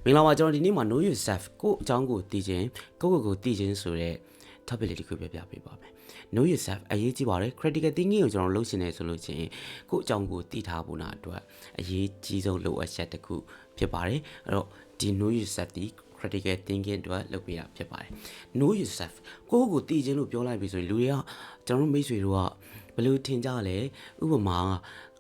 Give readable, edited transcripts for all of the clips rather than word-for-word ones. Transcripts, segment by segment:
မင်္ဂလာပါကျွန်တော်ဒီနေ့မှာ know yourself ကိုအကြောင်းကိုသိခြင်းကိုသိခြင်းဆိုတဲ့ topic လေးတစ်ခုပြပြပေးပါမယ် know yourself အရေးကြီးပါတယ် critical thinking ကိုကျွန်တော်လုပ်ရှင်နေဆိုလို့ချင်းကိုအကြောင်းကိုသိထားဖို့နာအတွက်အရေးကြီးဆုံးလိုအပ်ချက်တစ်ခုဖြစ်ပါတယ်အဲ့တော့ဒီ know yourself ဒီ critical thinking အတွက်လုပ်ပြရဖြစ်ပါတယ် know yourself ကိုသိခြင်းလို့ပြောလိုက်ပြီဆိုရင်လူတွေကကျွန်တော်တို့မိတ်ဆွေတို့ကဘယ်လိုထင်ကြလဲဥပမာ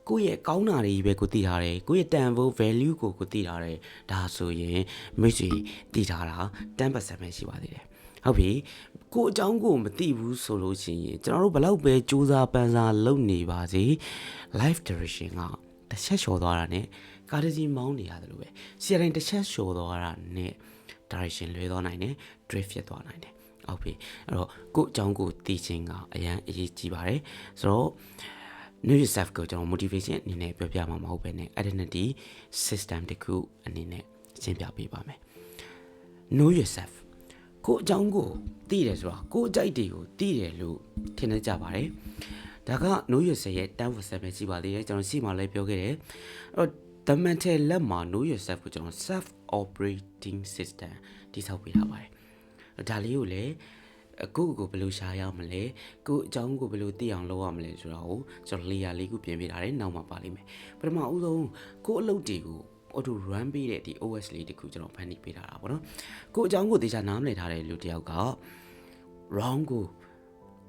ကိုယ့်ရဲ့ကောင်းတာတွေပဲကိုသိထားတယ်ကိုယ့်ရဲ့တန်ဖိုး value ကိုသိထားတယ်ဒါဆိုရင်မိတ်ဆွေသိထားတာ10%ပဲရှိပါသေးတယ်ဟုတ်ပြီကိုအကြောင်းကိုမသိဘူးဆိုလို့ရှိရင်ကျွန်တော်တို့ဘလောက်ပဲစူးစမ်းပန်းစားလုပ်နေပါစေ life direction ကတစ်ချက်လျှော်သွားတာနဲ့ကားတစ်စီးမောင်းနေရတယ်လို့ပဲစီးတိုင်းတစ်ချက်လျှော်သွားတာနဲ့ direction လွဲသွားနိုင်တယ် drift ဖြစ်သွားနိုင်တယ်ဟုတ်ပြီအဲ့တော့ကိုအကြောင်းကိုသိခြင်းကအရန်အရေးကြီးပါတယ်ဆိုတော့know yourself ကိုကျွန်တော် motivation အနေနဲ့ပြောပြမှာမဟုတ်ဘဲနဲ့ identity system တခုအနေနဲ့ရှင်းပြပေးပါမယ် know yourself ကိုအကြောင်းကိုသိတယ်ဆိုတာကိုအကြိုက်တွေကိုသိတယ်လို့ထင်နေကြပါတယ်ဒါက know yourself ရဲ့10%ပဲရှိပါသေးတယ်ကျွန်တော်ရှေ့မှာလည်းပြောခဲ့တယ်အဲ့တော့ the mental လက်မှာ know yourself ကိုကျွန်တော် self operating system တိစောက်ပေးထားပါတယ်ဒါလေးကိုလည်းကိုဘယ်လိုရှာရမလဲကိုအကြောင်းကိုဘယ်လိုသိအောင်လုပ်ရမလဲဆိုတာကိုကျွန်တော် layer လေးခုပြင်ပေးထားတယ်နောက်မှပါလိမ့်မယ်ပထမဦးဆုံးကိုအလုပ်တွေကို auto run ပေးတဲ့ဒီ OS လေးတခုကျွန်တော်ဖန်တီးပေးထားတာပေါ့နော်ကိုအကြောင်းကိုတေချာနားမလည်ထားတဲ့လူတစ်ယောက်က wrong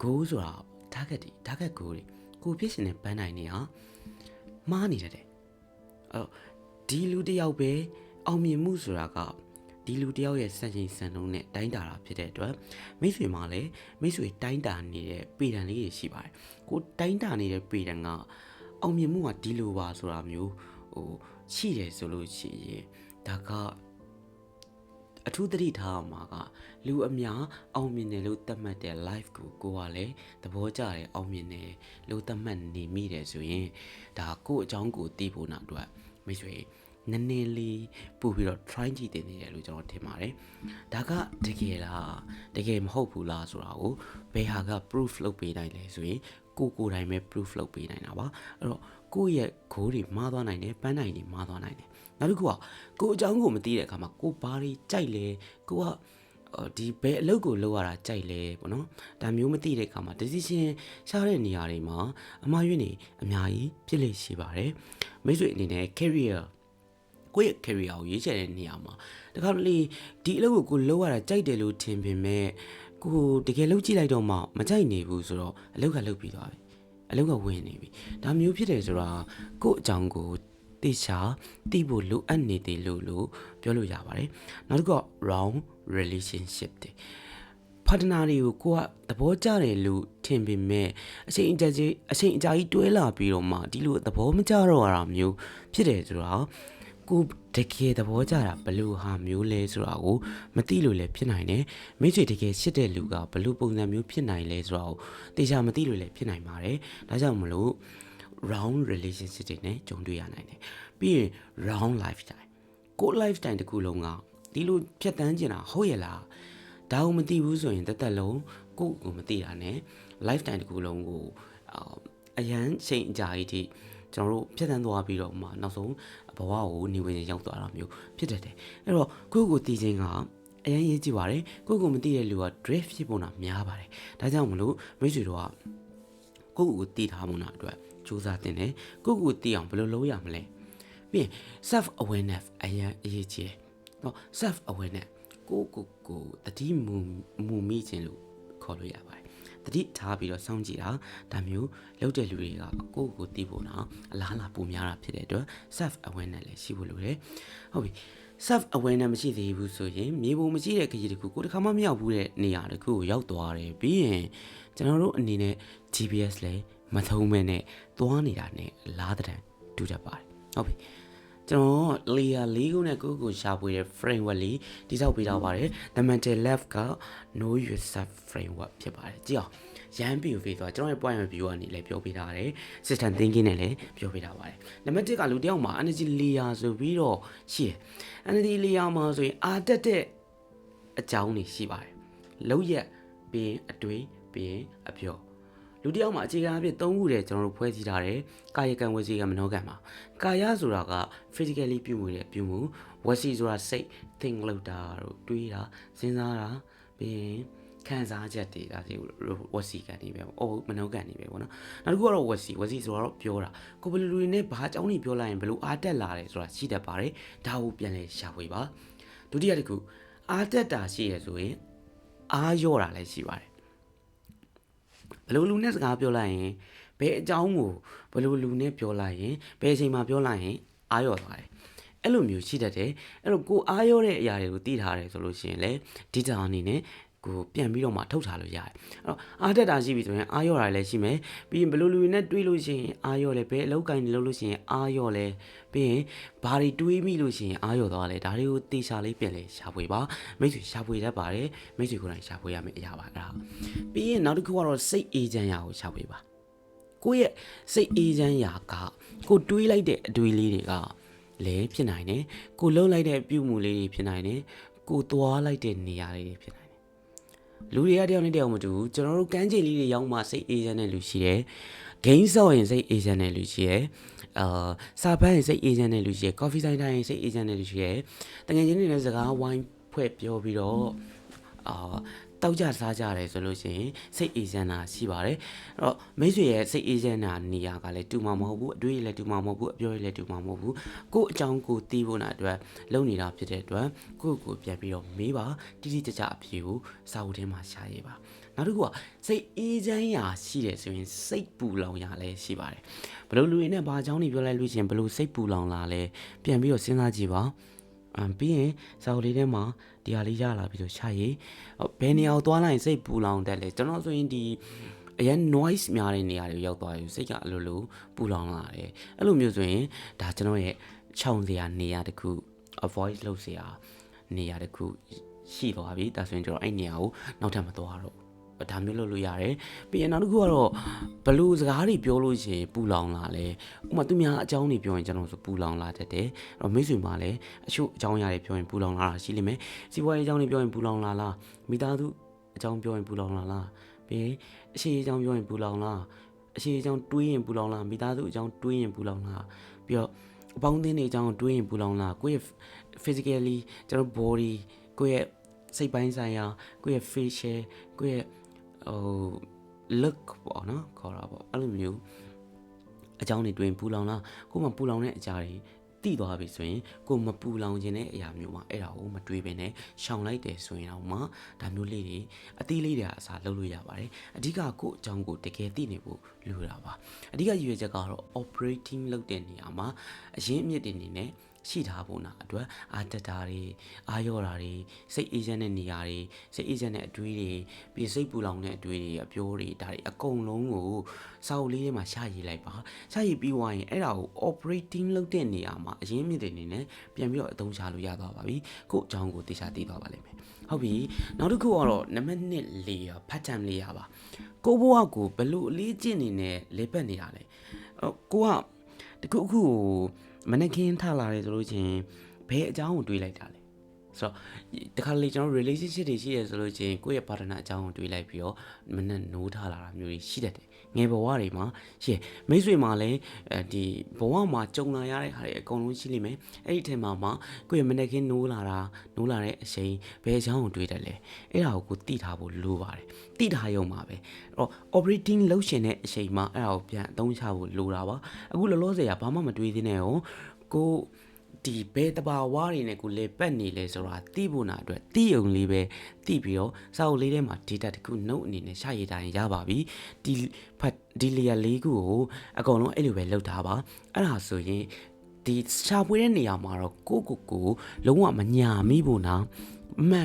goal ဆိုတာ target goal တွေကိုဖြစ်ရှင်တဲ့ပန်းနိုင်နေဟာမှားနေတယ်အဲ့တော့ဒီလူတစ်ယောက်ပဲအောင်မြင်မှုဆိုတာကဒီလူတယောက်ရဲ့စံချိန်စံနှုန်းနဲ့တိုင်းတာတာဖြစ်တဲ့အတွက်မိတ်ဆွေမှာလည်းမိတ်ဆွေတိုင်းတာနေတဲ့ပေတံလေးတွေရှိပါတယ်ကိုတိုင်းတာနေတဲ့ပေတံကအောင်မြင်မှုကဒီလိုပါဆိုတာမျိုးရှိတယ်ဆိုလို့ရှိရင်ဒါကအထူးသတိထားအောင်မှာကလူအများအောင်မြင်တယ်လို့သတ်မှတ်တဲ့ life ကိုကလည်းသဘောကျတယ်အောင်မြင်တယ်လို့သတ်မှတ်နေမိတယ်ဆိုရင်ဒါကိုအကြောင်းကိုသိဖို့နောက်အတွက်မိတ်ဆွေနည်းနည်းလေးပို့ပြီးတော့ try ကြည့်တင်နေတယ်လို့ကျွန်တော်ထင်ပါတယ်ဒါကတကယ်လားတကယ်မဟုတ်ဘူးလားဆိုတာကိုဘယ်ဟာက proof လုပ်ပေးနိုင်လဲဆိုရင်ကိုတိုင်းပဲ proof လုပ်ပေးနိုင်တာပါအဲ့တော့ကိုရဲ့ goal တွေမှားသွားနိုင်တယ်ပန်းနိုင်တွေမှားသွားနိုင်တယ်နောက်တစ်ခုကကိုအကြောင်းကိုမသိတဲ့အခါမှာကိုဘာတွေကြိုက်လဲကိုကဒီဘယ်အလုပ်ကိုလုပ်ရတာကြိုက်လဲပေါ့နော်ဒါမျိုးမသိတဲ့အခါမှာ decision ရှာတဲ့နေရာတွေမှာအမှားယွင်းနေအများကြီးဖြစ်လေရှိပါတယ်မိတ်ဆွေအနေနဲ့ careerကိုယ့်ရဲ့ career ကိုရွေးချယ်တဲ့နေရာမှာတခါတလေဒီအလုပ်ကိုလုပ်ရတာကြိုက်တယ်လို့ထင်ပေမဲ့ကိုတကယ်လုပ်ကြည့်လိုက်တော့မှမကြိုက်နေဘူးဆိုတော့အလုပ်ကလုပ်ပြီးသွားပြီအလုပ်ကဝင်နေပြီဒါမျိုးဖြစ်တယ်ဆိုတာကိုယ့်အကြောင်းကိုသိချာသိဖို့လိုအပ်နေတယ်လို့ပြောလို့ရပါတယ်နောက်တစ်ခုက wrong relationship တွေpartner တွေကိုကသဘောကျတယ်လို့ထင်ပေမဲ့အချိန်အကြာကြီးတွဲလာပြီးတော့မှဒီလိုသဘောမကျတော့တာမျိုးဖြစ်တယ်ဆိုတာကိုတကယ်သဘောကျတာဘလို့ဟာမျိုးလဲဆိုတာကိုမသိလို့လည်းဖြစ်နိုင်တယ်မိတ်ဆွေတကယ်ရှစ်တဲ့လူကဘလို့ပုံစံမျိုးဖြစ်နိုင်လဲဆိုတာကိုတေချာမသိလို့လည်းဖြစ်နိုင်ပါတယ်ဒါကြောင့်မလို့ wrong relationship တွေနဲ့ကြုံတွေ့ရနိုင်တယ်ပြီးရင် wrong lifestyle ကို lifestyle တခုလုံးကဒီလိုဖြတ်တန်းကျင်တာဟုတ်ရဲ့လားဒါကိုမသိဘူးဆိုရင်တက်လုံးကိုမသိတာ ਨੇ lifestyle တခုလုံးကိုအရန်ချိန်အကြာကြီးထိကျွန်တော်တို့ဖြတ်တန်းသွားပြီးတော့မှနောက်ဆုံးဘဝကိုနေဝင်ရောက်သွားတာမျိုးဖြစ်တတ်တယ်အဲ့တော့ကိုသိခြင်းကအရင်ရေးကြည့်ပါတယ်ကိုမသိတဲ့လူက drift ဖြစ်ပုံတာများပါတယ်ဒါကြောင့်မလို့မိတ်ဆွေတို့ကကိုသိထားမှုနာအတွက်စူးစမ်းတင်တယ်ကိုသိအောင်ဘယ်လိုလုပ်ရမလဲပြီးရင် self awareness အရင်အရေးကြီးတယ်နော် self awareness ကိုတတိမူမိခြင်းလို့ခေါ်လို့ရပါတယ်တတိထားပြီးတော့စောင့်ကြည့်တာဒါမျိုးလုပ်တဲ့လူတွေကကိုသိဖို့နော်အလားအလာပိုများတာဖြစ်တဲ့အတွက် self awareness လည်းရှိဖို့လိုတယ်ဟုတ်ပြီ self awareness မရှိသေးဘူးဆိုရင်မြေပုံမရှိတဲ့ခရီးတစ်ခုကိုတစ်ခါမှမရောက်ဘူးတဲ့နေရာတစ်ခုကိုရောက်သွားတယ်ပြီးရင်ကျွန်တော်တို့အနေနဲ့ GPS လည်းမသုံးမဲနဲ့သွားနေတာနဲ့လားတဲ့တူတတ်ပါတယ်ဟုတ်ပြီကျွန်တော် layer ၄ခုနဲ့ကိုရှာဖွေတဲ့ framework လေးတိစောက်ပေးထားပါတယ် the mental left က know yourself framework ဖြစ်ပါတယ်ကြည့်အောင်ရမ်းပြီးဖေးသွားကျွန်တော်ရဲ့ point of view ကနေလည်းပြောပေးထားတယ် system thinking နဲ့လည်းပြောပေးထားပါတယ်နံပါတ်1ကလူတယောက်မှာ energy layer ဆိုပြီးတော့ရှိတယ် energy layer မှာဆိုရင်အာတက်တဲ့အကြောင်းတွေရှိပါတယ်လောက်ရက်ပြီးရင်အတွေးပြီးရင်အပြော လူတစ်ယောက်မှာအခြေခံအဖြစ်၃ခုတည်းကျွန်တော်တို့ဖွဲ့စည်းထားတယ်ကာယကံဝစီကံမနောကံမှာကာယဆိုတာက physically ပြုမှုတဲ့ပြုမှုဝစီဆိုတာစိတ် think လုပ်တာတို့တွေးတာစဉ်းစားတာပြီးရင်ခံစားချက်တွေဒါစီဝစီကံတွေပဲမနောကံတွေပဲပေါ့နော်နောက်တစ်ခုကတော့ဝစီဆိုတော့ပြောတာကိုဘယ်လိုလူတွေနဲ့ဘာအကြောင်းတွေပြောလိုက်ရင်ဘယ်လိုအားတက်လာတယ်ဆိုတာရှိတတ်ပါတယ်ဒါကိုပြန်လဲရှာဖွေပါဒုတိယတစ်ခုအားတက်တာရှိရဆိုရင်အားရော့တာလည်းရှိပါတယ်ဘယ်လိုလူနဲ့စကားပြောလိုက်ရင်ဘယ်အကြောင်းကိုဘယ်လိုလူနဲ့ပြောလိုက်ရင်ဘယ်အချိန်မှာပြောလိုက်ရင်အားရော့သွားတယ်အဲ့လိုမျိုးရှိတတ်တယ်အဲ့တော့ကိုအားရော့တဲ့အရာတွေကိုသိထားတယ်ဆိုလို့ရှိရင်လည်းဒီတာအနေနဲ့ကိုပြန်ပြီးတော့မှထုတ်ထားလို့ရတယ်အဲ့တော့အားတက်တာရှိပြီဆိုရင်အားရော့တာလည်းရှိမယ်ပြီးရင်ဘယ်လိုလူတွေနဲ့တွေးလို့ရှိရင်အားရော့လဲဘယ်အလုပ်ကိုင်းလုပ်လို့ရှိရင်အားရော့လဲပြီးရင်ဘာတွေတွေးမိလို့ရှိရင်အားရော့သွားလဲဒါတွေကိုတေချာလေးပြန်လဲရှာဖွေပါမိတ်ဆွေရှာဖွေတတ်ပါတယ်မိတ်ဆွေကိုယ်တိုင်ရှာဖွေရမယ့်အရာပါအဲ့ဒါပြီးရင်နောက်တစ်ခုကတော့စိတ်အေးချမ်းရာကိုရှာဖွေပါကိုယ့်ရဲ့စိတ်အေးချမ်းရာကကိုတွေးလိုက်တဲ့အတွေးလေးတွေကလည်းဖြစ်နိုင်တယ်ကိုလှုပ်လိုက်တဲ့ပြုမှုလေးတွေဖြစ်နိုင်တယ်ကိုသွားလိုက်တဲ့နေရာလေးတွေဖြစ်နိုင်တယ်လူတွေကတယောက်နဲ့တယောက်မတူဘူးကျွန်တော်တို့ကမ်းခြေလေးတွေရောက်မှစိတ်အေးချမ်းတဲ့လူရှိတယ်ဂိမ်းဆော့ရင်စိတ်အေးချမ်းတဲ့လူရှိတယ်စာပန်းရင်စိတ်အေးချမ်းတဲ့လူရှိတယ်ကော်ဖီဆိုင်တိုင်းရင်စိတ်အေးချမ်းတဲ့လူရှိတယ်တကယ်ချင်းတွေနဲ့စကားဝိုင်းဖွဲ့ပြောပြီးတော့တောက်ကြစားကြတယ်ဆိုလို့ရှိရင်စိတ်အေးချမ်းတာရှိပါတယ်အဲ့တော့မိတ်ဆွေရဲ့စိတ်အေးချမ်းတာနေရာကလည်းတူမှာမဟုတ်ဘူးအတွေ့အလည်းတူမှာမဟုတ်ဘူးအပြောရလည်းတူမှာမဟုတ်ဘူးကို့အကြောင်းကိုသိဖို့နာအတွက်လုပ်နေတာဖြစ်တဲ့အတွက်ကိုပြန်ပြီးတော့မေးပါတိတိကျကျအဖြေကိုစာအုပ်ထဲမှာရှာရေးပါနောက်တစ်ခုကစိတ်အေးချမ်းရာရှိတယ်ဆိုရင်စိတ်ပူလောင်ရာလည်းရှိပါတယ်ဘယ်လိုလူတွေနဲ့ဘာအကြောင်းတွေပြောလိုက်လို့ရှိရင်ဘယ်လိုစိတ်ပူလောင်လာလဲပြန်ပြီးတော့စဉ်းစားကြည့်ပါပြီးရင်စာအုပ်လေးထဲမှာဒီဟာလေးရလာပြီးတော့ရှာရေးဘယ်နေရာကိုသွားလိုက်စိတ်ပူလောင်တတ်လဲကျွန်တော်ဆိုရင်ဒီအရင် noise များတဲ့နေရာတွေရောက်သွားပြီစိတ်ကအလိုလိုပူလောင်လာတယ်အဲ့လိုမျိုးဆိုရင်ဒါကျွန်တော်ရဲ့ခြောင်စရာနေရာတစ်ခု avoid လုပ်စရာနေရာတစ်ခုရှိသွားပြီဒါဆိုရင်ကျွန်တော်အဲ့နေရာကိုနောက်ထပ်မသွားတော့ဒါမျိုးလုပ်လို့ရတယ်ပြီးရင်နောက်တစ်ခုကတော့ဘလူးစကားတွေပြောလို့ရှိရင်ပူလောင်လာလဲဥပမာသူများအကြောင်းတွေပြောရင်ကျွန်တော်ဆိုပူလောင်လာတတ်တယ်အဲ့တော့မိတ်ဆွေမှာလည်းအချို့အကြောင်းအရာတွေပြောရင်ပူလောင်လာတာရှိလိမ့်မယ်စီးပွားရေးအကြောင်းတွေပြောရင်ပူလောင်လာလားမိသားစုအကြောင်းပြောရင်ပူလောင်လာလားပြီးရင်အရှိအကြောင်းပြောရင်ပူလောင်လားအရှိအကြောင်းတွေးရင်ပူလောင်လားမိသားစုအကြောင်းတွေးရင်ပူလောင်လားပြီးတော့အပေါင်းအသင်းတွေအကြောင်းတွေးရင်ပူလောင်လားကိုယ့်ရဲ့ physically ကျွန်တော် body ကိုယ့်ရဲ့စိတ်ပိုင်းဆိုင်ရာကိုယ့်ရဲ့ facial ကိုယ့်ရဲ့look ပေါ့နော်ခေါ်တာပေါ့အဲ့လိုမျိုးအကြောင်းတွေတွင်ပူလောင်လားကိုမှပူလောင်တဲ့အကြာတွေတိသွားပြီဆိုရင်ကိုမပူလောင်ခြင်းတဲ့အရာမျိုးမှာအဲ့ဒါကိုမတွေးဘဲနဲ့ရှောင်လိုက်တယ်ဆိုရင်တော့မှဒါမျိုးလေးတွေအသီးလေးတွေအစားလုပ်လို့ရပါတယ်အဓိကကိုအကြောင်းကိုတကယ်သိနေဖို့လိုတာပါအဓိကရည်ရွယ်ချက်ကတော့ operating လုပ်တဲ့နေရာမှာအရင်းအမြစ်တွေနေနဲ့ရှိထားဖို့နာအတွက်အာတက်တာတွေအာရော့တာတွေစိတ်အေးချမ်းတဲ့နေရာတွေစိတ်အေးချမ်းတဲ့အတွေးတွေပြီးစိတ်ပူလောင်တဲ့အတွေးတွေအပြောတွေဒါတွေအကုန်လုံးကိုစာအုပ်လေးထဲမှာရှာရေးလိုက်ပါရှာရေးပြီးသွားရင်အဲ့ဒါကို operating လုပ်တဲ့နေရာမှာအရင်းမြစ်တွေနေနဲ့ပြန်ပြီးတော့အသုံးချလို့ရသွားပါပြီကို့အကြောင်းကိုသိချသိသွားပါလိမ့်မယ်ဟုတ်ပြီနောက်တစ်ခုကတော့နံပါတ်1 layer pattern layer ပါကိုဘဝကိုဘယ်လိုအလေးကျင့်နေနဲ့လေပတ်နေတာလဲကိုကတခုခုမနက်ခင်းထလာတယ်ဆိုလို့ချင်းဘယ်အကြောင်းကိုတွေးလိုက်တာလဲဆိုတော့တခါလေကျွန်တော် relationship တွေရှိရဆိုလို့ချင်းကိုယ့်ရဲ့ partner အကြောင်းကိုတွေးလိုက်ပြီးတော့မနက်နိုးထလာတာမျိုးတွေရှိတတ်တယ်ငယ်ဘဝတွေမှာရှိရမိတ်ဆွေမှာလည်းဒီဘဝမှာကြုံလာရတဲ့ဟာတွေအကုန်လုံးရှိလိမ့်မယ်အဲ့ဒီထဲမှာကိုယ့်ရဲ့မနက်ခင်းနိုးလာတဲ့အချိန်ဘယ်အကြောင်းကိုတွေးတယ်လဲအဲ့ဒါကိုသိထားဖို့လိုပါတယ်သိထားရုံပါပဲအဲ့တော့ operating လုပ်ရှင်တဲ့အချိန်မှာအဲ့ဒါကိုပြန်အသုံးချဖို့လိုတာပါအခုလောလောဆယ်ကဘာမှမတွေးသေးနဲ့ရောကိုဒီဘယ်တဘာဝတွေနဲ့ကိုလေပတ်နေလဲဆိုတာသိဖို့နာအတွက်သိုံလေးပဲသိပြီးတော့စာအုပ်လေးထဲမှာ data တခု note အနေနဲ့ရှာရတိုင်းရပါပြီဒီ layer လေးခုကိုအကုန်လုံးအဲ့လိုပဲလုပ်ထားပါအဲ့ဒါဆိုရင်ဒီရှာဖွေတဲ့နေရာမှာတော့ကိုလုံးဝမညာမိဖို့နာအမှန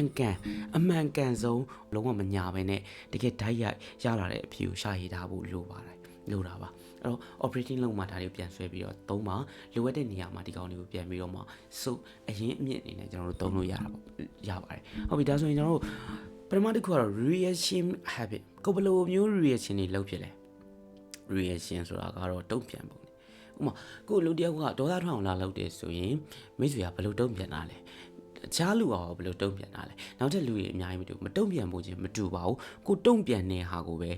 ်ကန်ဆုံးလုံးဝမညာပဲနဲ့တကယ်ဓာတ်ရလာတဲ့အဖြေကိုရှာရထားဖို့လိုတာပါအဲ့တော့ operating လုံးမှာဒါတွေကိုပြန်ဆွဲပြီးတော့သုံးပါလိုအပ်တဲ့နေရာမှာဒီကောင်တွေကိုပြန်ပြီးတော့မှအရင်အမြင့်အနေနဲ့ကျွန်တော်တို့သုံးလို့ရပါတယ်ဟုတ်ပြီဒါဆိုရင်ကျွန်တော်တို့ပထမတစ်ခုကတော့ reaction habit ကိုဘယ်လိုမျိုး reaction တွေလုပ်ဖြစ်လဲ reaction ဆိုတာကတော့တုံ့ပြန်ပုံဥပမာကိုလူတယောက်ကဒေါသထွက်အောင်လာလုပ်တယ်ဆိုရင်မိတ်ဆွေကဘယ်လိုတုံ့ပြန်တာလဲအခြားလူကဘယ်လိုတုံ့ပြန်တာလဲနောက်ထပ်လူတွေအများကြီးမတူဘူးမတုံ့ပြန်ဖို့ချင်းမတူပါဘူးကိုတုံ့ပြန်တဲ့ဟာကိုပဲ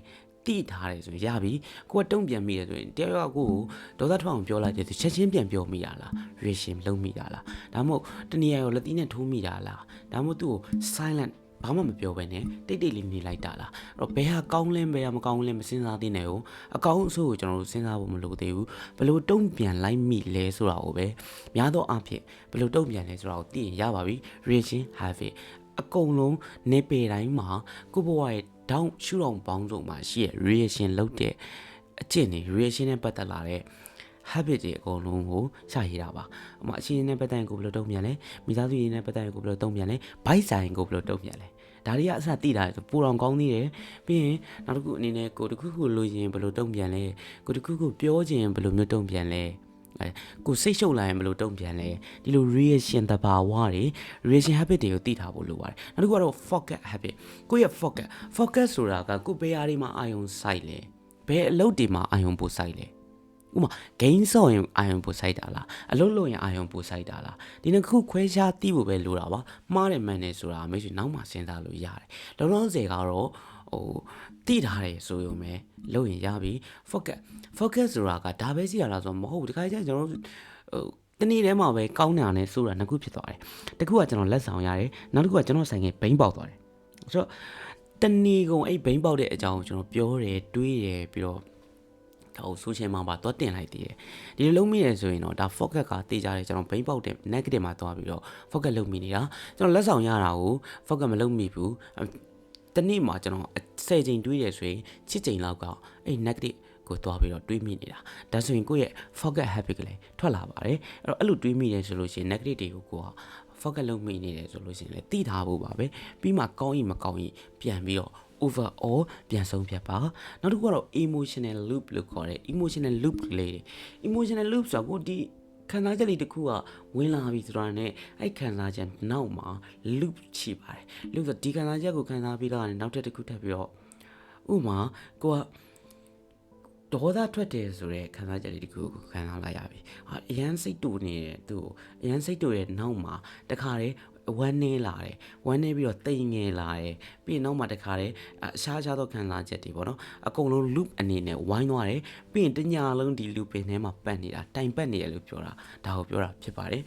တိထားတယ်ဆိုရင်ရပြီကိုကတုံ့ပြန်မိတယ်ဆိုရင်တယောက်ကကိုဒေါသထွက်အောင်ပြောလိုက်တယ်ဆိုချက်ချင်းပြန်ပြောမိတာလား reaction လုပ်မိတာလားဒါမှမဟုတ်တနည်းအားဖြင့်လက်သီးနဲ့ထိုးမိတာလားဒါမှမဟုတ်သူ့ကို silent ဘာမှမပြောဘဲနဲ့တိတ်တိတ်လေးနေလိုက်တာလားအဲ့တော့ဘယ်ဟာကောင်းလဲဘယ်ဟာမကောင်းလဲမစဉ်းစားသေးနဲ့ကိုအကောင်းအဆိုးကိုကျွန်တော်တို့စဉ်းစားဖို့မလိုသေးဘူးဘယ်လိုတုံ့ပြန်လိုက်မိလဲဆိုတာကိုပဲများသောအားဖြင့်ဘယ်လိုတုံ့ပြန်လဲဆိုတာကိုသိရင်ရပါပြီ reaction have it အကုန်လုံးနေပေတိုင်းမှာကိုဘဝရဲ့တောင်းရှုထောင့်ပေါင်းစုံမှာရှိရဲ့ reaction လုပ်တဲ့အကျင့်တွေ reaction နဲ့ပတ်သက်လာတဲ့ habit တွေအကုန်လုံးကိုရှာရတာပါအမအချင်းနဲ့ပတ်သက်ရင်ကိုဘယ်လိုတုံ့ပြန်လဲမိသားစုရင်းနဲ့ပတ်သက်ရင်ကိုဘယ်လိုတုံ့ပြန်လဲဘိုက်ဆိုင်ကိုဘယ်လိုတုံ့ပြန်လဲဒါတွေကအစသိတာဆိုပူတော်ကောင်းသေးတယ်ပြီးရင်နောက်တစ်ခုအနေနဲ့ကိုတစ်ခုခုလိုချင်ဘယ်လိုတုံ့ပြန်လဲကိုတစ်ခုခုပြောချင်ဘယ်လိုမျိုးတုံ့ပြန်လဲကိုစိတ်ရှုပ်လာရင်ဘယ်လိုတုံ့ပြန်လဲဒီလို reaction တဘာဝတွေ reaction habit တွေကိုသိထားဖို့လိုပါတယ်နောက်တစ်ခုကတော့ focus habit ကိုရဲ့ focus ဆိုတာကကိုဘယ်အားတွေမှာအာယုံစိုက်လဲဘယ်အလုပ်တွေမှာအာယုံပို့စိုက်လဲဥမာ gain ဆော့ရင်အာယုံပို့စိုက်တာလားအလုပ်လုပ်ရင်အာယုံပို့စိုက်တာလားဒီနှစ်ခုခွဲခြားသိဖို့ပဲလိုတာပါမှားတယ်မှန်တယ်ဆိုတာမိတ်ဆွေနောက်မှစဉ်းစားလို့ရတယ်လုံးလုံးစေကတော့သိထားတယ်ဆိုရုံပဲလုပ်ရင်ရပြီ focus ဆိုတာကဒါပဲရှိရလားဆိုတော့မဟုတ်ဘူးဒီခါကျကျွန်တော်တို့တနေ့တည်းမှာပဲကောင်းတာနဲ့ဆိုတာနှစ်ခုဖြစ်သွားတယ်တစ်ခုကကျွန်တော်လက်ဆောင်ရတယ်နောက်တစ်ခုကကျွန်တော်ဆိုင်ငယ်ဘိန်းပေါက်သွားတယ်ဆိုတော့တနေ့ကုန်အဲ့ဘိန်းပေါက်တဲ့အကြောင်းကိုကျွန်တော်ပြောတယ်တွေးတယ်ပြီးတော့ဒါကို social မှာပါတော့တင်လိုက်သေးတယ်ဒီလိုလုံးမိတယ်ဆိုရင်တော့ဒါ focus ကတေးကြတယ်ကျွန်တော်ဘိန်းပေါက်တဲ့ negative မှာသွားပြီးတော့ focus လုပ်မိနေတာကျွန်တော်လက်ဆောင်ရတာကို focus မလုပ်မိဘူးတနေ့မှာကျွန်တော်10ချိန်တွေးတယ်ဆိုရင်7ချိန်လောက်ကအဲ့ negative ကိုသွားပြီးတော့တွေးမိနေတာဒါဆိုရင်ကိုယ့်ရဲ့ focus habit ကလည်းထွက်လာပါတယ်အဲ့လိုတွေးမိတယ်ဆိုလို့ရှိရင် negative တွေကိုကိုက focus လုပ်မိနေတယ်ဆိုလို့ရှိရင်လည်းသိထားဖို့ပါပဲပြီးမှကောင်းရင်မကောင်းရင်ပြန်ပြီးတော့ overall ပြန်ဆုံးဖြတ်ပါနောက်တစ်ခုကတော့ emotional loop လို့ခေါ်တယ် emotional loop လေး emotional loop ဆိုတော့ဒီခံစားချက်လေးတစ်ခုကဝင်လာပြီဆိုတာနဲ့အဲ့ခံစားချက်နောက်မှာ loop ရှိပါတယ် loop ဆိုဒီခံစားချက်ကိုခံစားပြီးတော့နောက်တစ်ခုထပ်ပြီးတော့ဥမာကိုကဒေါသထွက်တယ်ဆိုတော့ခံစားချက်လေးတစ်ခုကိုခံစားလိုက်ရပြီအရန်စိတ်တူနေတယ်သူ့အရန်စိတ်တူရဲ့နောက်မှာတခါတည်းဝမ်းနေလာတယ်ဝမ်းနေပြီးတော့တိမ်ငယ်လာတယ်ပြီးရင်နောက်မှတခါတည်းရှားသောခံစားချက်တွေပေါ့နော်အကုန်လုံး loop အနေနဲ့ဝိုင်းသွားတယ်ပြီးရင်တညာလုံးဒီ loop ပင်ထဲမှာပတ်နေတာတိုင်ပတ်နေတယ်လို့ပြောတာဒါကိုပြောတာဖြစ်ပါတယ်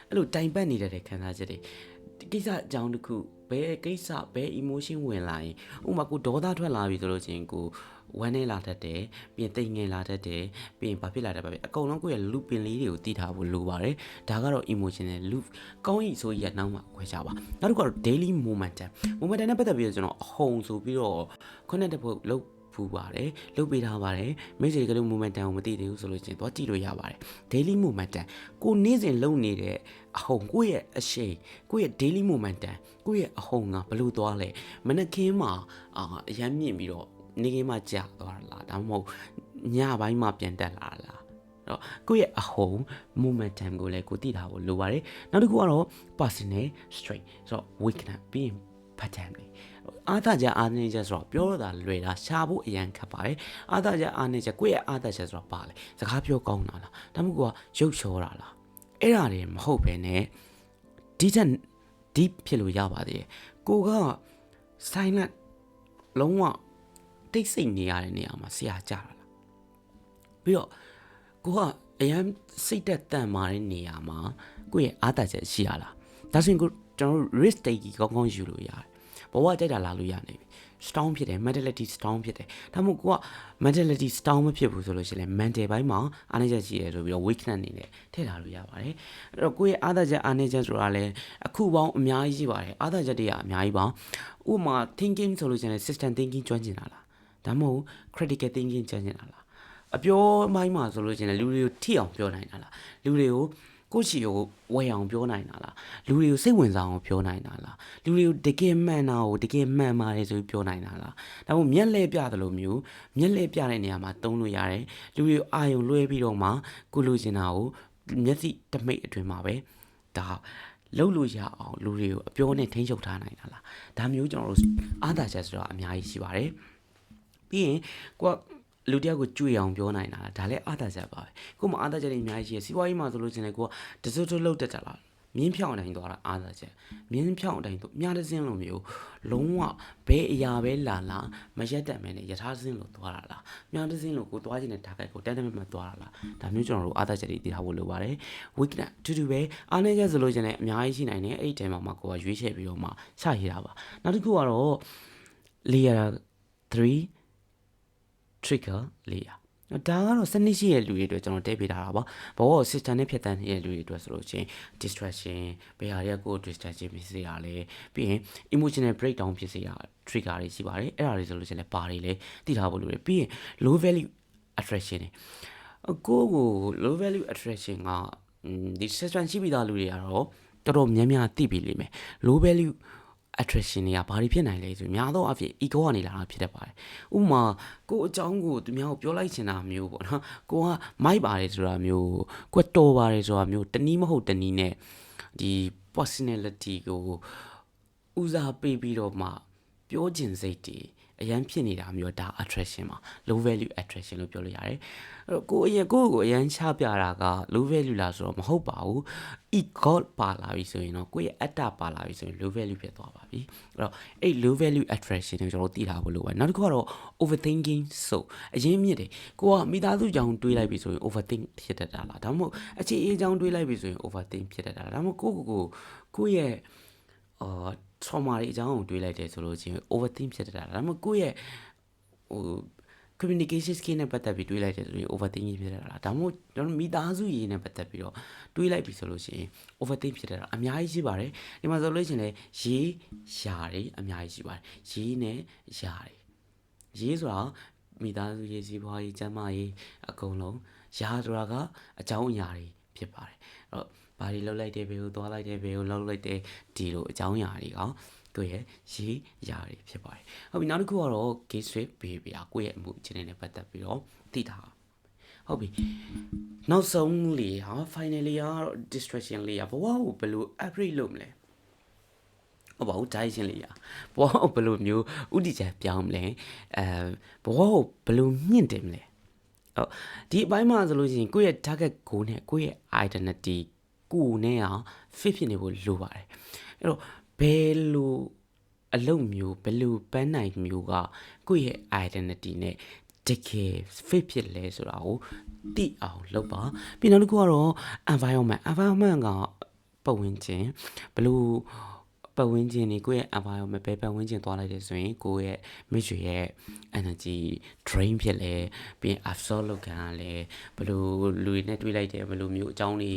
အဲ့လိုတိုင်ပတ်နေတဲ့ခံစားချက်တွေကိစ္စအကြောင်းတစ်ခုဘယ်ကိစ္စဘယ် emotion ဝင်လာရင်ဥပမာကိုဒေါသထွက်လာပြီဆိုလို့ချင်းကိုဝမ်းနေလာတတ်တယ်ပြီးရင်တိမ်ငယ်လာတတ်တယ်ပြီးရင်ဘာဖြစ်လာတတ်ပါလဲအကုန်လုံးကိုယ့်ရဲ့ loop ပင်လေးတွေကိုတည်ထားဖို့လိုပါတယ်ဒါကတော့ emotional loop ကောင်းကြီးဆိုရနောက်မှခွဲခြားပါနောက်တစ်ခုကတော့ daily momentum နဲ့ပတ်သက်ပြီးတော့ကျွန်တော်အဟုန်ဆိုပြီးတော့ခုနတစ်ပုတ်လုပ်ဖူးပါတယ်လုပ်ပေးထားပါတယ်မိတ်ဆွေကလေး momentum ကိုမသိသေးဘူးဆိုလို့ချင်းသွားကြည့်လို့ရပါတယ် daily momentum ကိုနေ့စဉ်လုပ်နေတဲ့အဟုန်ကိုယ့်ရဲ့အရှိန်ကိုယ့်ရဲ့ daily momentum ကိုယ့်ရဲ့အဟုန်ကဘယ်လိုသွားလဲမနက်ခင်းမှာအရမ်းမြင့်ပြီးတော့နေကင်းမှကြာသွားလားဒါမှမဟုတ်ညပိုင်းမှပြန်တက်လာလားအဲ့တော့ကိုယ့်ရဲ့အဟုန် momentum ကိုလည်းကိုသိတာကိုလိုပါတယ်နောက်တစ်ခုကတော့ personal strength ဆိုတော့ weakness ပြီးရင် pattern လေးအာသာချက်အားနည်းချက်ဆိုတော့ပြောတာလွယ်တာရှားဖို့အရန်ခက်ပါတယ်အာသာချက်အားနည်းချက်ကိုယ့်ရဲ့အာသာချက်ဆိုတော့ပါလေစကားပြောကောင်းတာလားဒါမှမဟုတ်ကရုပ်ချောတာလားအဲ့ဒါတွေမဟုတ်ဘဲနဲ့ဒီချက် deep ဖြစ်လို့ရပါသေးတယ်ကိုက silent လုံးဝတိတ်ဆိတ်နေရတဲ့နေရာမှာဆရာကြတာလားပြီးတော့ကိုကအရန်စိတ်သက်တန်မာတဲ့နေရာမှာကိုယ့်ရဲ့အာသာချက်ရှိရလားဒါဆိုရင်ကိုကျွန်တော်တို့ risk take ကြီးကောင်းကောင်းယူလို့ရတယ်ဘဝကြိုက်တာလာလို့ရနေပြီ strong ဖြစ်တယ် mentality strong ဖြစ်တယ်ဒါမှမဟုတ်ကိုက mentality strong မဖြစ်ဘူးဆိုလို့ရှိရင် mental ဘိုင်းမှာအားနည်းချက်ရှိတယ်ဆိုပြီးတော့ weakness အနေနဲ့ထည့်ထားလို့ရပါတယ်အဲ့တော့ကိုယ့်ရဲ့အားသာချက်အားနည်းချက်ဆိုတာလည်းအခုပေါင်းအများကြီးရှိပါတယ်အားသာချက်တွေကအများကြီးပါဥပမာ thinking ဆိုလို့ရှိရင် system thinking ကျွမ်းကျင်တာလားဒါမှမဟုတ် critical thinking ကျွမ်းကျင်တာလားအပြောမိုင်းမှာဆိုလို့ရှိရင်လူတွေကိုထိအောင်ပြောနိုင်တာလားလူတွေကိုကိုယ့်ချီကိုဝယ်အောင်ပြောနိုင်တာလားလူတွေကိုစိတ်ဝင်စားအောင်ပြောနိုင်တာလားလူတွေကိုတကယ်မှန်တာကိုတကယ်မှန်ပါတယ်ဆိုပြီးပြောနိုင်တာလားဒါမှမဟုတ်မျက်လှည့်ပြတယ်လို့မျိုးမျက်လှည့်ပြတဲ့နေရာမှာသုံးလို့ရတယ်လူတွေကိုအာယုံလွှဲပြီးတော့မှကိုလိုချင်တာကိုမျက်စိတမိတ်အတွင်းမှာပဲဒါလှုပ်လို့ရအောင်လူတွေကိုအပြောနဲ့ထိန်းချုပ်ထားနိုင်တာလားဒါမျိုးကျွန်တော်တို့အားသာချက်ဆိုတော့အများကြီးရှိပါတယ်ပြီးရင်ကိုကလူတယောက်ကိုကြွေအောင်ပြောနိုင်တာလားဒါလည်းအားသာချက်ပါပဲကိုမအားသာချက်တွေအများကြီးရှိရစီးပွားရေးမှာဆိုလို့ရှင်လေကိုကတစွတ်ထုတ်လုပ်တတ်တာလား မြင်းဖြောင်းတိုင်းသွားတာအားသာချက်မြင်းဖြောင်းတိုင်းမြားတစ်စင်းလိုမျိုးလုံးဝဘဲအရာပဲလာမရက်တက်မဲနဲ့ယထာစင်းလိုသွားတာလားမြားတစ်စင်းလိုကိုသွားခြင်းနဲ့ထားခိုက်ကိုတန်းတန်းမှသွားတာလားဒါမျိုးကျွန်တော်တို့အားသာချက်တွေသိထားဖို့လိုပါတယ် weakness တူတူပဲအားနည်းချက်ဆိုလို့ချင်းလည်းအများကြီးရှိနိုင်တယ်အဲ့ဒီတဲမှာကိုကရွေးချယ်ပြီးတော့မှချရတာပါနောက်တစ်ခုကတော့ layer 3 trigger layer ဒါကတော့စနစ်ရှိတဲ့လူတွေအတွက်ကျွန်တော်တည့်ပေးထားတာပါဘော system နဲ့ဖြတ်တန်းနေတဲ့လူတွေအတွက်ဆိုလို့ချင်း distraction ဘယ်ဟာတွေကကို distraction ဖြစ်စေရလဲပြီးရင် emotional breakdown ဖြစ်စေရ trigger တွေရှိပါတယ်အဲ့ဒါတွေဆိုလို့ချင်းလည်းပါတွေလည်းသိထားဖို့လိုတယ်ပြီးရင် low value attraction ကို low value attraction ကဒီ system ရှိပြီးသားလူတွေကတော့တော်တော်များများသိပြီလိမ့်မယ် low value attraction တွေကဘာတွေဖြစ်နိုင်လဲဆိုများသောအားဖြင့် ego ကနေလာတာဖြစ်တတ်ပါတယ်ဥပမာကိုအကြောင်းကိုသူများကိုပြောလိုက်ချင်တာမျိုးပေါ့နော်ကိုကမိုက်ပါတယ်ဆိုတာမျိုးကိုတော်ပါတယ်ဆိုတာမျိုးတနည်းမဟုတ်တနည်းနဲ့ဒီ personality ကိုဦးစားပေးပြီးတော့မှပြောချင်စိတ်တွေအရန်ဖြစ်နေတာမျိုးဒါ attraction မှာ low value attraction လို့ပြောလို့ရတယ်အဲ့တော့ကိုအရန်ချပြတာက low value လားဆိုတော့မဟုတ်ပါဘူး ego ပါလာပြီဆိုရင်တော့ကိုယ့်ရဲ့အတ္တပါလာပြီဆိုရင် low value ဖြစ်သွားပါပြီအဲ့တော့အဲ့ low value attraction ကိုကျွန်တော်သိထားဖို့လိုပါတယ်နောက်တစ်ခုကတော့ overthinking ဆိုအရင်မြစ်တယ်ကိုကမိသားစုကြောင့်တွေးလိုက်ပြီဆိုရင် overthink ဖြစ်တတ်တာလားဒါမှမဟုတ်အခြေအေးကြောင့်တွေးလိုက်ပြီဆိုရင် overthink ဖြစ်တတ်တာလားဒါမှမဟုတ်ကိုယ့်ရဲ့trauma တွေအကြောင်းကိုတွေးလိုက်တယ်ဆိုလို့ချင်း overthink ဖြစ်တတ်တာဒါမှမဟုတ်ကိုယ့်ရဲ့communication skill နဲ့ပတ်သက်ပြီးတွေးလိုက်တယ်ဆိုရင် overthink ဖြစ်တတ်တာလားဒါမှမဟုတ်ကျွန်တော်မိသားစုရေးနဲ့ပတ်သက်ပြီးတော့တွေးလိုက်ပြီဆိုလို့ရှိရင် overthink ဖြစ်တတ်တာအများကြီးရှိပါတယ်ဒီမှာဆိုလို့ရှိရင်လည်းရေးရာတွေအများကြီးရှိပါတယ်ရေးနဲ့ရာတွေရေးဆိုတာမိသားစုရေးစီးပွားရေးကျန်းမာရေးအကုန်လုံးရာဆိုတာကအကြောင်းအရာတွေဖြစ်ပါတယ်အဲ့တော့ဘာတွေလုပ်လိုက်တယ်ဘယ်ကိုသွားလိုက်တယ်ဘယ်ကိုလုပ်လိုက်တယ်ဒီလိုအကြောင်းအရာတွေကကိုယ့်ရဲ့ရေးရာတွေဖြစ်ပါတယ်ဟုတ်ပြီနောက်တစ်ခုကတော့ gate sweep behavior ကိုယ့်ရဲ့အမှုအခြေအနေနဲ့ပတ်သက်ပြီးတော့သိတာဟုတ်ပြီနောက်ဆုံးလေဟာ finally ကတော့ distraction လေးဘဝကိုဘယ်လို upgrade လုပ်မလဲဟုတ်ပါဘူး direction လေးဘဝကိုဘယ်လိုမျိုးဥတီချက်ပြောင်းမလဲဘဝကိုဘယ်လိုမြင့်တင်မလဲဟုတ်ဒီအပိုင်းမှာဆိုလို့ရှိရင်ကိုယ့်ရဲ့ target goal နဲ့ကိုယ့်ရဲ့ identity ကိုနဲ့အောင် fit ဖြစ်နေဖို့လိုပါတယ်အဲ့တော့ဘယ်လိုအလုပ်မျိုးဘယ်လိုပန်းနိုင်မျိုးကကိုယ့်ရဲ့ identity နဲ့တကယ် fit ဖြစ်လဲဆိုတာကိုသိအောင်လုပ်ပါပြီးနောက်တစ်ခုကတော့ environment ကပတ်ဝန်းကျင်ဘယ်လိုပတ်ဝန်းကျင်ကိုယ့်ရဲ့ environment ပဲပတ်ဝန်းကျင်သွားလိုက်တယ်ဆိုရင်ကိုယ့်ရဲ့မိတ်ဆွေရဲ့ energy drain ဖြစ်လဲပြီးရင် absorb လုပ်ခံရလဲဘယ်လိုလူတွေနဲ့တွေ့လိုက်တယ်ဘယ်လိုမျိုးအကြောင်းတွေ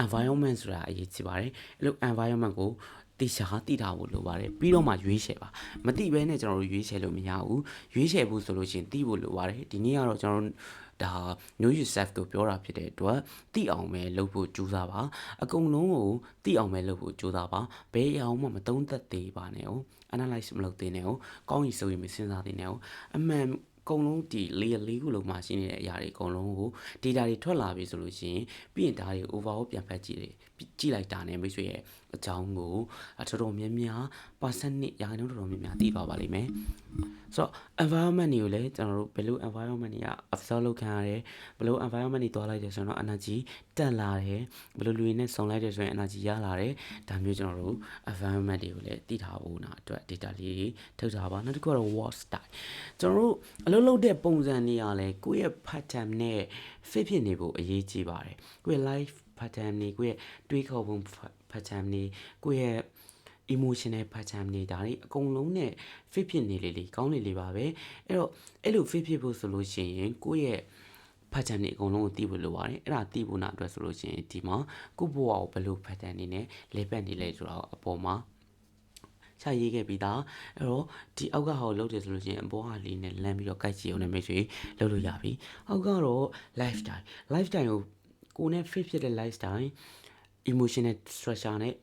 environment ဆိုတာအရေးကြီးပါတယ်အဲ့လို environment ကိုတိကျသိတာဖို့လိုပါတယ်ပြီးတော့မှရွေးချယ်ပါမသိဘဲနဲ့ကျွန်တော်တို့ရွေးချယ်လို့မရဘူးရွေးချယ်ဖို့ဆိုလို့ရှိရင်သိဖို့လိုပါတယ်ဒီနေ့ကတော့ကျွန်တော်တို့ဒါ know yourself ကိုပြောတာဖြစ်တဲ့အတွက်သိအောင်ပဲလုပ်ဖို့ကြိုးစားပါအကုန်လုံးကိုသိအောင်ပဲလုပ်ဖို့ကြိုးစားပါဘယ်အရာမှမသုံးသပ်သေးပါနဲ့ဟုတ် analyze မလုပ်သေးနဲ့ဟုတ်ကောင်းပြီဆိုရင်မစဉ်းစားသေးနဲ့ဟုတ်အမှန်အကုန်လုံးဒီ layer ၄ခုလုံးမှာရှိနေတဲ့အရာတွေအကုန်လုံးကို data တွေထွက်လာပြီဆိုလို့ရှိရင်ပြီးရင်ဒါတွေ overall ပြန်ဖတ်ကြည့်လိုက်တာနဲ့မိတ်ဆွေရဲ့အကြောင်းကိုတော်တော်များများ percentage ရာခိုင်နှုန်းတော်တော်များများသိသွားပါလိမ့်မယ်ဆိုတော့ environment တွေကိုလည်းကျွန်တော်တို့ဘယ်လို environment တွေက observe လုပ်ခံရတယ်ဘယ်လို environment တွေတွားလိုက်တယ်ဆိုတော့ energy တက်လာတယ်ဘယ်လိုလူတွေနဲ့ဆုံလိုက်တယ်ဆိုရင် energy ရလာတယ်ဒါမျိုးကျွန်တော်တို့ environment တွေကိုလည်းသိထားဖို့နာအတွက် data လေးတွေထုတ်ထားပါနောက်တစ်ခုကတော့ work style ကျွန်တော်တို့အလုပ်လုပ်တဲ့ပုံစံတွေကလည်းကိုယ့်ရဲ့ pattern နဲ့ fit ဖြစ်နေဖို့အရေးကြီးပါတယ်ကိုယ့်ရဲ့ life pattern တွေကိုယ့်ရဲ့တွေးခေါ်ပုံ pattern တွေကိုယ့်ရဲ့ emotional pattern တွေဒါတွေအကုန်လုံးနဲ့ fit ဖြစ်နေလေကောင်းနေလေပါပဲအဲ့တော့အဲ့လို fit ဖြစ်ဖို့ဆိုလို့ရှိရင်ကိုယ့်ရဲ့ pattern တွေအကုန်လုံးကိုသိဖို့လိုပါတယ်အဲ့ဒါသိဖို့နာအတွက်ဆိုလို့ရှိရင်ဒီမှာကိုယ့်ဘဝကိုဘယ်လို pattern တွေနဲ့လဲပတ်နေလဲဆိုတော့အပေါ်မှာချရေးခဲ့ပြီးသားအဲ့တော့ဒီအောက်ကဟာကိုလုပ်တယ်ဆိုလို့ရှိရင်အပေါ်ဟာလေးနဲ့လမ်းပြီးတော့ကိုက်ချီအောင်နဲ့မိတ်ဆွေလုပ်လို့ရပြီအောက်ကတော့ lifestyle ကိုနဲ့ fit ဖြစ်တဲ့ lifestyle emotional structure နဲ့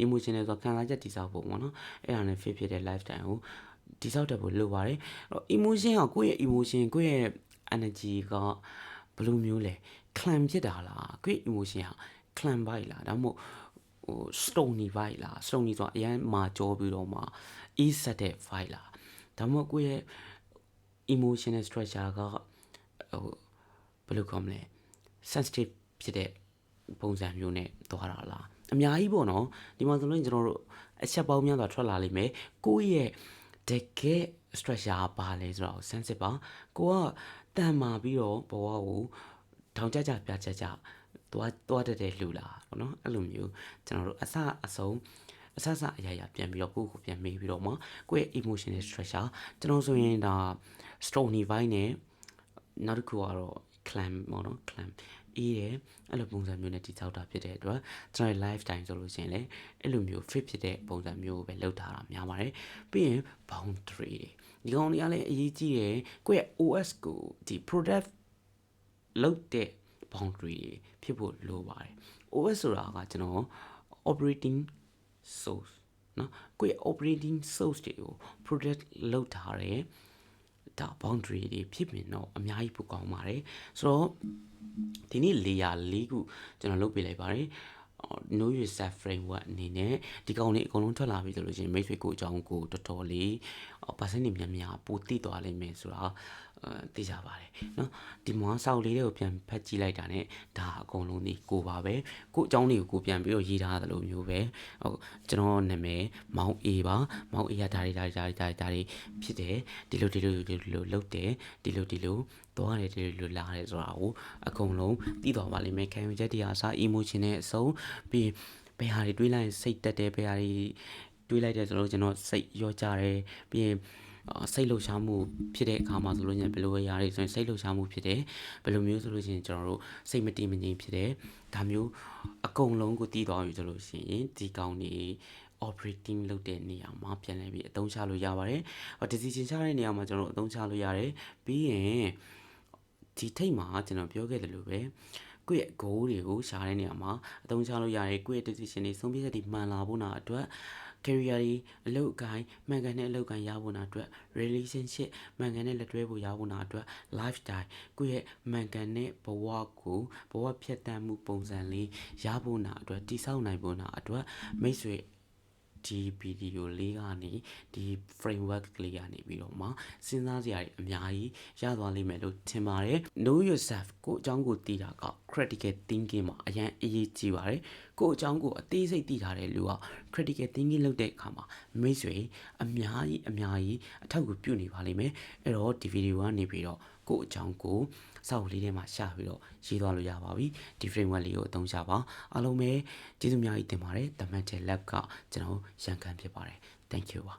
emotional ဆိုခံစားချက်တည်ဆောက်ဖို့ပေါ့နော်အဲ့ဒါနဲ့ fit ဖြစ်တဲ့ lifestyle ကိုတည်ဆောက်တတ်ဖို့လိုပါတယ်အဲ့တော့ emotion ကကိုယ့်ရဲ့ emotion ကိုယ့်ရဲ့ energy ကဘယ်လိုမျိုးလဲ clam ဖြစ်တာလားကိုယ့် emotion ဟာ clam ပါလားဒါမှမဟုတ်stony vibe လား stony ဆိုတာအရင်မာကြောပြီးတော့မှ ease ဆက်တဲ့ vibe လားဒါမှမဟုတ်ကိုယ့်ရဲ့ emotional structure ကဘယ်လိုခေါ်မလဲ sensitive ဖြစ်တဲ့ပုံစံမျိုးနဲ့သွားတာလား အများကြီးပေါ့နော်ဒီမှာဆိုလို့ကျွန်တော်တို့အချက်ပေါင်းများစွာထွက်လာလိမ့်မယ်ကိုယ့်ရဲ့တကယ် structure ပါလဲဆိုတော့စမ်းစစ်ပါကိုကတန်မာပြီးတော့ဘဝကိုထောင်ကြကြပြကြကြသွားတတဲ့လူလားပေါ့နော်အဲ့လိုမျိုးကျွန်တော်တို့အစအဆုံးအဆအရာပြန်ပြီးတော့ကိုယ့်ကိုပြန်မေးပြီးတော့မှကိုယ့်ရဲ့ emotional structure ကျွန်တော်ဆိုရင်ဒါ stony vine နဲ့နောက်တစ်ခုကတော့ clam ပေါ့နော် clam အေးတယ်အဲ့လိုပုံစံမျိုးနဲ့တိကျတာဖြစ်တဲ့အတွက်ကျွန်တော် lifetime ဆိုလို့ရှိရင်လည်းအဲ့လိုမျိုး fit ဖြစ်တဲ့ပုံစံမျိုးပဲလောက်ထားတာများပါတယ်ပြီးရင် boundary ဒီကောင်တွေကလည်းအရေးကြီးတယ်ကိုယ့်ရဲ့ OS ကိုဒီ product လောက်တဲ့ boundary ဖြစ်ဖို့လိုပါတယ် OS ဆိုတာကကျွန်တော် operating source နော်ကိုယ့်ရဲ့ operating source တွေကို product လောက်ထားတယ်ဒါ boundary တွေဖြစ်မြင်တော့အများကြီးပိုကောင်းပါတယ်ဆိုတော့ဒီနေ့ layer ၄ခုကျွန်တော်လုပ်ပေးလိုက်ပါတယ်know yourself framework အနေနဲ့ဒီကောင်လေးအကုန်လုံးထွက်လာပြီဆိုလို့ရှိရင်မိတ်ဆွေကိုအကြောင်းကိုတော်တော်လေး percentage များပိုသိသွားလိမ့်မယ်ဆိုတာသိကြပါတယ်เนาะဒီမှာစောက်လေးတွေကိုပြန်ဖတ်ကြည့်လိုက်တာ ਨੇ ဒါအကုန်လုံးဒီကိုပါပဲကိုအကြောင်းလေးကိုပြန်ပြီးတော့ရေးထားသလိုမျိုးပဲဟုတ်ကျွန်တော်နာမည်မောင် A ပါမောင် A ကဒါတွေဖြစ်တယ်ဒီလိုလုပ်တယ်ဒီလိုသွားတယ်ဒီလိုလာတယ်ဆိုတာကိုအကုန်လုံးသိသွားပါလိမ့်မယ်ခံယူချက်တရားအစား emotion နဲ့အစုံပြီးဘယ်ဟာတွေတွေးလိုက်ရင်စိတ်တက်တယ်ဘယ်ဟာတွေတွေးလိုက်တယ်ဆိုတော့ကျွန်တော်စိတ်ရောကြတယ်ပြီးရင်စိတ်လှုပ်ရှားမှုဖြစ်တဲ့အခါမှာဆိုလို့ညဘယ်လိုရာတွေဆိုရင်စိတ်လှုပ်ရှားမှုဖြစ်တယ်ဘယ်လိုမျိုးဆိုလို့ရှိရင်ကျွန်တော်တို့စိတ်မတည်မငြိမ်ဖြစ်တယ်ဒါမျိုးအကုန်လုံးကိုတည်သွားပြီဆိုလို့ရှိရင်ဒီကောင်နေ operating လုပ်တဲ့နေရာမှာပြန်လဲပြီးအသုံးချလို့ရပါတယ်။ decision ချတဲ့နေရာမှာကျွန်တော်တို့အသုံးချလို့ရတယ်ပြီးရင်ဒီထိတ်မှာကျွန်တော်ပြောခဲ့တယ်လို့ပဲကိုယ့်ရဲ့ goal တွေကိုရှာတဲ့နေရာမှာအသုံးချလို့ရတယ်ကိုယ့်ရဲ့ decision တွေဆုံးဖြတ်ချက်တွေမှန်လာဖို့နာအတွက် career တွေအလုပ်အကိုင်းမှန်ကန်တဲ့အလုပ်ကိုင်းရဖို့နာအတွက် relationship မှန်ကန်တဲ့လက်တွဲဖို့ရဖို့နာအတွက် lifestyle ကိုယ့်ရဲ့မှန်ကန်တဲ့ဘဝကိုဘဝဖြတ်သန်းမှုပုံစံလေးရဖို့နာအတွက်တည်ဆောက်နိုင်ဖို့နာအတွက်မိတ်ဆွေဒီဗီဒီယိုလေးကနေဒီ framework လေးကနေပြီးတော့မှစဉ်းစားစရာတွေအများကြီးရသွားလိမ့်မယ်လို့ထင်ပါတယ် know yourself ကိုအကြောင်းကိုသိတာက critical thinking မှာအရင်အရေးကြီးပါတယ်ကိုအကြောင်းကိုအသေးစိတ်သိထားတဲ့လူက critical thinking လုပ်တဲ့အခါမှာမိတ်ဆွေအများကြီးအထောက်အကူပြုနေပါလိမ့်မယ်အဲ့တော့ဒီဗီဒီယိုကနေပြီးတော့ကိုအကြောင်းကိုစောက်လေးထဲမှာရှာပြီးတော့ရေးသွားလို့ရပါပြီဒီ framework လေးကိုအသုံးချပါအားလုံးပဲကျေးဇူးများကြီးတင်ပါတယ် The Mental Lab ကကျွန်တော်ရန်ကန်ဖြစ်ပါတယ် Thank you ပါ